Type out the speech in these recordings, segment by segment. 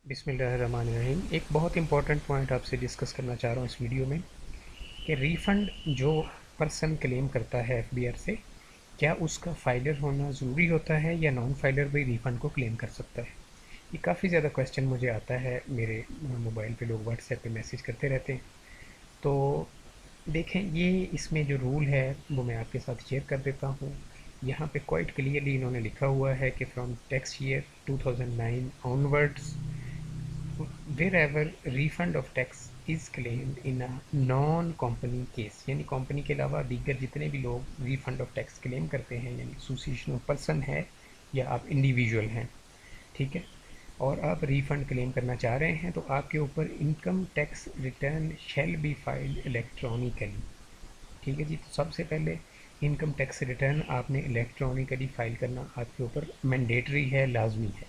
बिस्मिल्लाहिर्रहमानिर्रहीम। एक बहुत इंपॉर्टेंट पॉइंट आपसे डिस्कस करना चाह रहा हूँ इस वीडियो में कि रीफ़ंड जो पर्सन क्लेम करता है एफबीआर से, क्या उसका फाइलर होना ज़रूरी होता है या नॉन फाइलर भी रीफ़ंड को क्लेम कर सकता है। ये काफ़ी ज़्यादा क्वेश्चन मुझे आता है, मेरे मोबाइल पे लोग व्हाट्सएप पे मैसेज करते रहते हैं। तो देखें, ये इसमें जो रूल है वो मैं आपके साथ शेयर कर देता हूँ। यहाँ पे क्वाइट क्लियरली इन्होंने लिखा हुआ है कि from tax year 2009 onwards, wherever refund of tax is claimed in a non company case, यानी कंपनी के अलावा दीगर जितने भी लोग रिफंड ऑफ टैक्स क्लेम करते हैं, यानी एसोसिएशन ऑफ पर्सन है या आप इंडिविजुअल हैं, ठीक है, और आप रिफंड क्लेम करना चाह रहे हैं, तो आपके ऊपर income tax return shall be filed electronically. ठीक है जी। तो सबसे पहले इनकम टैक्स रिटर्न आपने इलेक्ट्रॉनिकली फ़ाइल करना आपके ऊपर मैंडेटरी है, लाजमी है,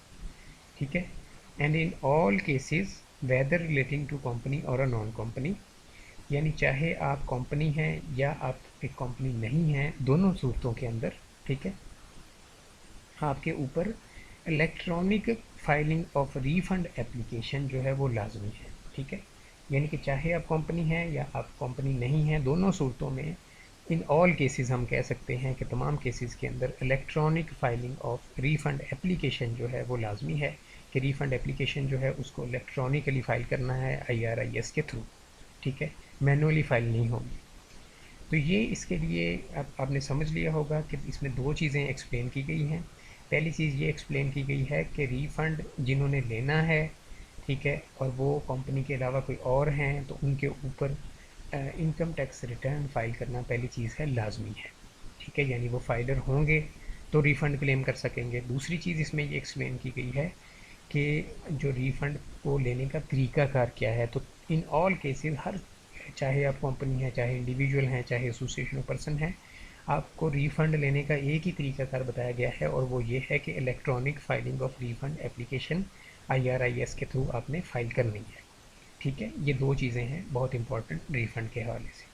ठीक है। And in all cases whether relating to company और अ नॉन कंपनी, यानी चाहे आप कंपनी हैं या आप एक कंपनी नहीं हैं, दोनों सूरतों के अंदर, ठीक है, आपके ऊपर electronic filing of refund application जो है वो लाजमी है, ठीक है। यानी कि चाहे आप कंपनी हैं या आप कंपनी नहीं हैं, दोनों सूरतों में, इन ऑल केसेस हम कह सकते हैं कि तमाम केसेस के अंदर electronic filing of refund application जो है वो लाजमी है, कि रीफंड एप्लीकेशन जो है उसको इलेक्ट्रॉनिकली फ़ाइल करना है IRIS के थ्रू, ठीक है, मैनुअली फ़ाइल नहीं होगी। तो ये इसके लिए आपने समझ लिया होगा कि इसमें दो चीज़ें एक्सप्लेन की गई हैं। पहली चीज़ ये एक्सप्लेन की गई है कि रीफ़ंड जिन्होंने लेना है, ठीक है, और वो कंपनी के अलावा कोई और हैं, तो उनके ऊपर इनकम टैक्स रिटर्न फाइल करना पहली चीज़ है, लाजमी है, ठीक है, यानी वो फाइलर होंगे तो रिफ़ंड क्लेम कर सकेंगे। दूसरी चीज़ इसमें ये एक्सप्लेन की गई है कि जो रिफ़ंड को लेने का तरीक़ाकार क्या है। तो इन ऑल केसेस, हर, चाहे आप कंपनी है, चाहे इंडिविजुअल हैं, चाहे एसोसिएशन ऑफ पर्सन है, आपको रिफ़ंड लेने का एक ही तरीकाकार बताया गया है, और वो ये है कि electronic filing of refund application IRIS के थ्रू आपने फ़ाइल करनी है, ठीक है। ये दो चीज़ें हैं बहुत इंपॉर्टेंट रिफ़ंड के हवाले से।